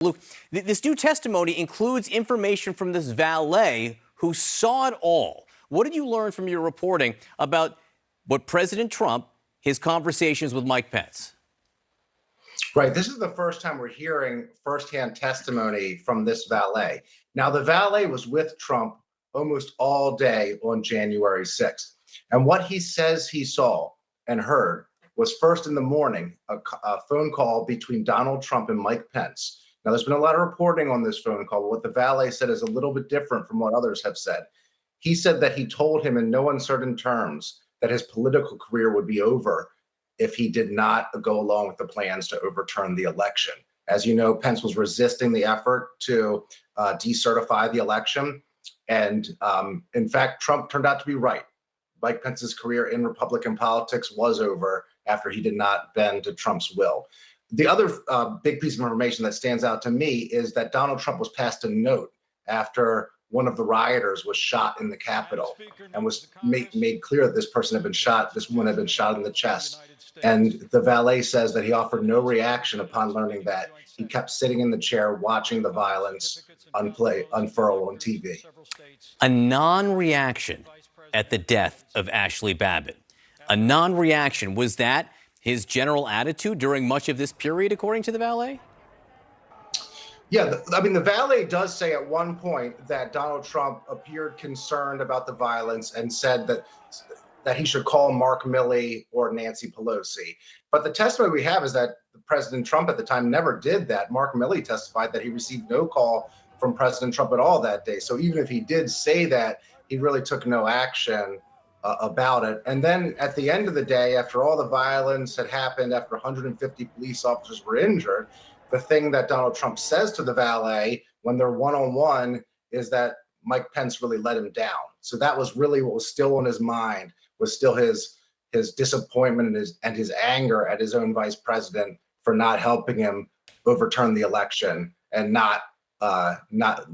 Luke, this new testimony includes information from this valet who saw it all. What did you learn from your reporting about what President Trump, his conversations with Mike Pence? Right. This is the first time we're hearing firsthand testimony from this valet. Now, the valet was with Trump almost all day on January 6th. And what he says he saw and heard was first in the morning, a phone call between Donald Trump and Mike Pence. Now, there's been a lot of reporting on this phone call. What the valet said is a little bit different from what others have said. He said that he told him in no uncertain terms that his political career would be over if he did not go along with the plans to overturn the election. As you know, Pence was resisting the effort to decertify the election. And in fact, Trump turned out to be right. Mike Pence's career in Republican politics was over after he did not bend to Trump's will. The other big piece of information that stands out to me is that Donald Trump was passed a note after one of the rioters was shot in the Capitol and was made clear that this woman had been shot in the chest. And the valet says that he offered no reaction upon learning that. He kept sitting in the chair watching the violence unfurl on TV. A non-reaction at the death of Ashley Babbitt. A non-reaction. Was that his general attitude during much of this period, according to the valet? Yeah, the valet does say at one point that Donald Trump appeared concerned about the violence and said that he should call Mark Milley or Nancy Pelosi. But the testimony we have is that President Trump at the time never did that. Mark Milley testified that he received no call from President Trump at all that day. So even if he did say that, he really took no action about it. And then at the end of the day, after all the violence had happened, after 150 police officers were injured, the thing that Donald Trump says to the valet when they're one-on-one is that Mike Pence really let him down. So that was really what was still on his mind, was still his disappointment and his anger at his own vice president for not helping him overturn the election, and not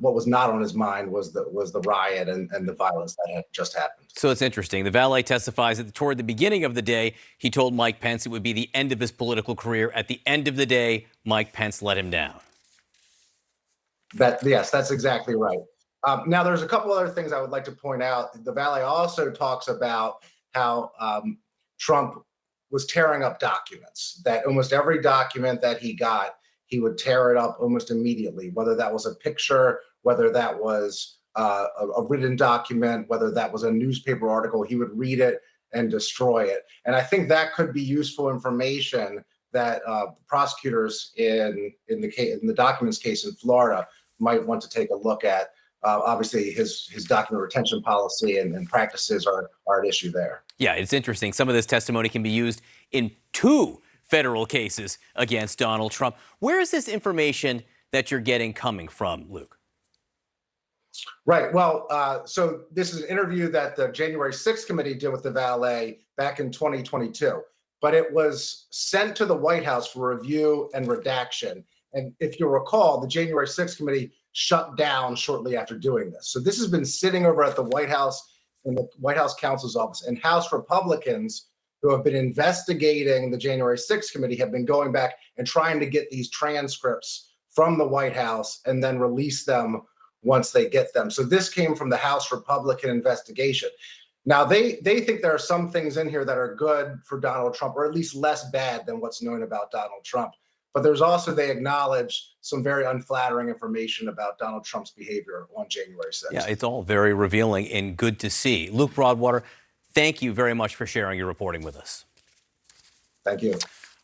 what was not on his mind was the riot and the violence that had just happened. So it's interesting. The valet testifies that toward the beginning of the day, he told Mike Pence it would be the end of his political career. At the end of the day, Mike Pence let him down. Yes, that's exactly right. Now, there's a couple other things I would like to point out. The valet also talks about how Trump was tearing up documents, that almost every document that he got, he would tear it up almost immediately, whether that was a picture, whether that was a written document, whether that was a newspaper article, he would read it and destroy it. And I think that could be useful information that prosecutors in the documents case in Florida might want to take a look at. Obviously, his document retention policy and practices are at issue there. Yeah, it's interesting. Some of this testimony can be used in 2 federal cases against Donald Trump. Where is this information that you're getting coming from, Luke? Right. Well, so this is an interview that the January 6th committee did with the valet back in 2022, but it was sent to the White House for review and redaction. And if you recall, the January 6th committee shut down shortly after doing this. So this has been sitting over at the White House, in the White House counsel's office, and House Republicans who have been investigating the January 6th committee have been going back and trying to get these transcripts from the White House and then release them once they get them. So this came from the House Republican investigation. Now, they think there are some things in here that are good for Donald Trump, or at least less bad than what's known about Donald Trump. But there's also, they acknowledge, some very unflattering information about Donald Trump's behavior on January 6th. Yeah, it's all very revealing and good to see. Luke Broadwater, thank you very much for sharing your reporting with us. Thank you.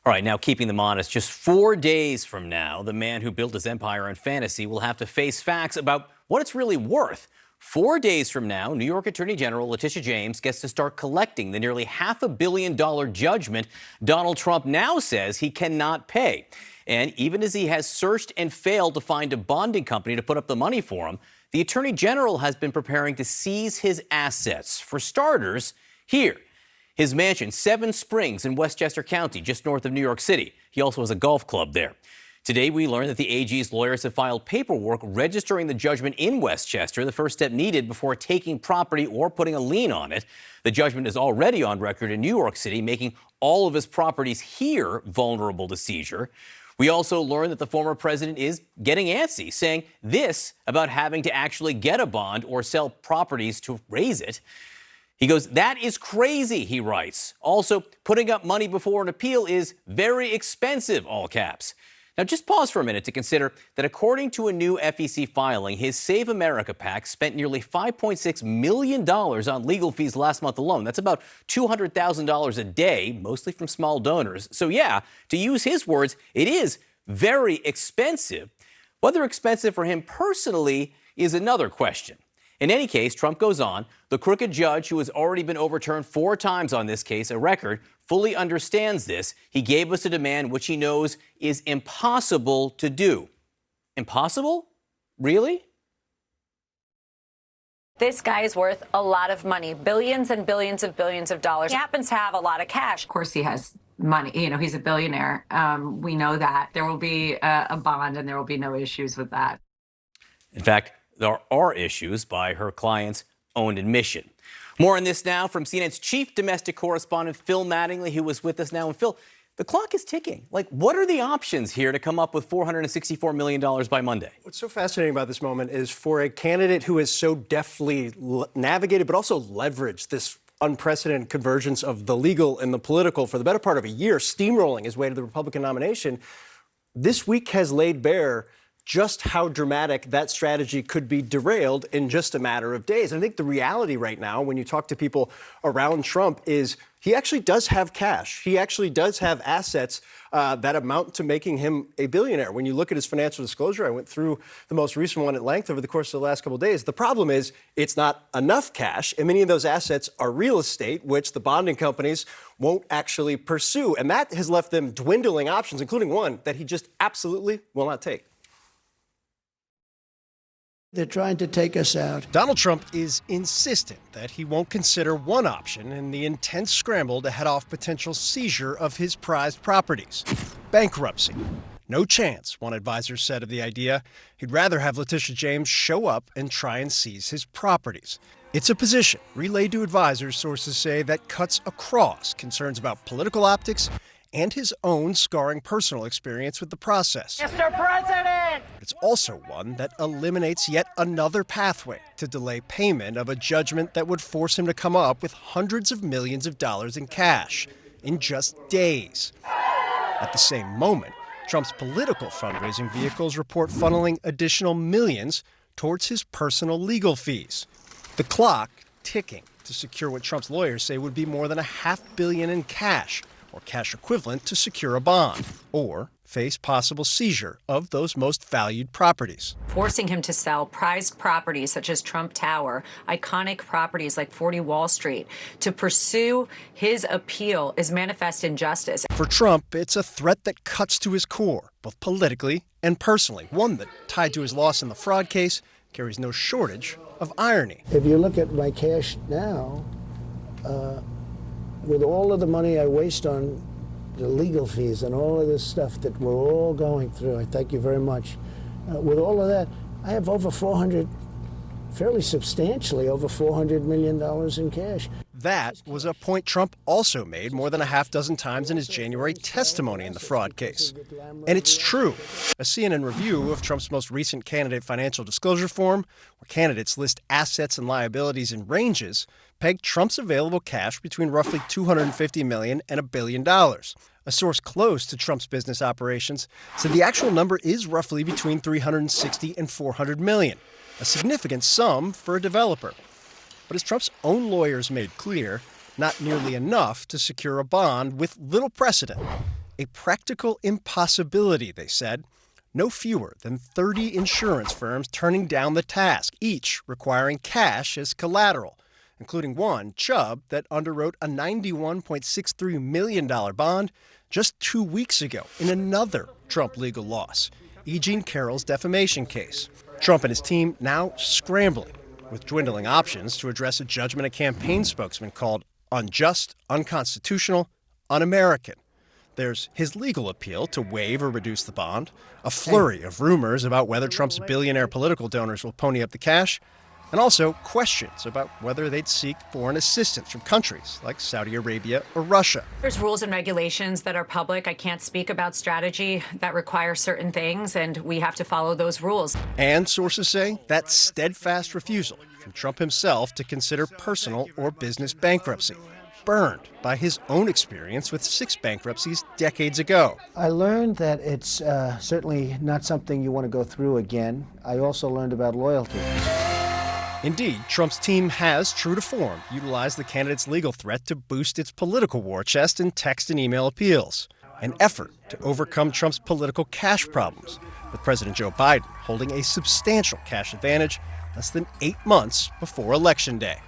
All right, now keeping them honest, just 4 days from now, the man who built his empire on fantasy will have to face facts about what it's really worth. 4 days from now, New York Attorney General Letitia James gets to start collecting the nearly $500 million judgment Donald Trump now says he cannot pay. And even as he has searched and failed to find a bonding company to put up the money for him, the Attorney General has been preparing to seize his assets. For starters, here, his mansion, Seven Springs in Westchester County, just north of New York City. He also has a golf club there. Today, we learned that the AG's lawyers have filed paperwork registering the judgment in Westchester, the first step needed before taking property or putting a lien on it. The judgment is already on record in New York City, making all of his properties here vulnerable to seizure. We also learned that the former president is getting antsy, saying this about having to actually get a bond or sell properties to raise it. He goes, "That is crazy," he writes. Also, putting up money before an appeal is very expensive, all caps. Now, just pause for a minute to consider that according to a new FEC filing, his Save America PAC spent nearly $5.6 million on legal fees last month alone. That's about $200,000 a day, mostly from small donors. So yeah, to use his words, it is very expensive. Whether expensive for him personally is another question. In any case, Trump goes on, the crooked judge who has already been overturned 4 times on this case, a record, fully understands this. He gave us a demand which he knows is impossible to do. Impossible? Really? This guy is worth a lot of money, billions and billions of dollars. He happens to have a lot of cash. Of course, he has money. You know, he's a billionaire. We know that. There will be a bond and there will be no issues with that. In fact, there are issues by her client's own admission. More on this now from CNN's chief domestic correspondent, Phil Mattingly, who was with us now. And Phil, the clock is ticking. Like, what are the options here to come up with $464 million by Monday? What's so fascinating about this moment is for a candidate who has so deftly navigated but also leveraged this unprecedented convergence of the legal and the political for the better part of a year, steamrolling his way to the Republican nomination, this week has laid bare just how dramatic that strategy could be derailed in just a matter of days. And I think the reality right now, when you talk to people around Trump, is he actually does have cash. He actually does have assets that amount to making him a billionaire. When you look at his financial disclosure, I went through the most recent one at length over the course of the last couple of days. The problem is it's not enough cash, and many of those assets are real estate, which the bonding companies won't actually pursue. And that has left them dwindling options, including one that he just absolutely will not take. They're trying to take us out. Donald Trump is insistent that he won't consider one option in the intense scramble to head off potential seizure of his prized properties: bankruptcy. No chance, one advisor said of the idea. He'd rather have Letitia James show up and try and seize his properties. It's a position, relayed to advisors, sources say, that cuts across concerns about political optics and his own scarring personal experience with the process. Mr. President! It's also one that eliminates yet another pathway to delay payment of a judgment that would force him to come up with hundreds of millions of dollars in cash in just days. At the same moment, Trump's political fundraising vehicles report funneling additional millions towards his personal legal fees. The clock ticking to secure what Trump's lawyers say would be more than $500 million in cash, or cash equivalent, to secure a bond, or face possible seizure of those most valued properties. Forcing him to sell prized properties such as Trump Tower, iconic properties like 40 Wall Street, to pursue his appeal is manifest injustice. For Trump, it's a threat that cuts to his core, both politically and personally, one that, tied to his loss in the fraud case, carries no shortage of irony. If you look at my cash now, with all of the money I waste on the legal fees and all of this stuff that we're all going through, I thank you very much. With all of that, I have over fairly substantially over $400 million in cash. That was a point Trump also made more than a half dozen times in his January testimony in the fraud case. And it's true. A CNN review of Trump's most recent candidate financial disclosure form, where candidates list assets and liabilities in ranges, pegged Trump's available cash between roughly $250 million and $1 billion. A source close to Trump's business operations said the actual number is roughly between $360 and $400 million, a significant sum for a developer. But as Trump's own lawyers made clear, not nearly enough to secure a bond with little precedent. A practical impossibility, they said. No fewer than 30 insurance firms turning down the task, each requiring cash as collateral, including one, Chubb, that underwrote a $91.63 million bond just 2 weeks ago in another Trump legal loss, E. Jean Carroll's defamation case. Trump and his team now scrambling with dwindling options to address a judgment a campaign spokesman called unjust, unconstitutional, un-American. There's his legal appeal to waive or reduce the bond, a flurry of rumors about whether Trump's billionaire political donors will pony up the cash, and also questions about whether they'd seek foreign assistance from countries like Saudi Arabia or Russia. There's rules and regulations that are public. I can't speak about strategy that require certain things, and we have to follow those rules. And sources say that steadfast refusal from Trump himself to consider personal or business bankruptcy, burned by his own experience with 6 bankruptcies decades ago. I learned that it's certainly not something you want to go through again. I also learned about loyalty. Indeed, Trump's team has, true to form, utilized the candidate's legal threat to boost its political war chest in text and email appeals, an effort to overcome Trump's political cash problems, with President Joe Biden holding a substantial cash advantage less than 8 months before Election Day.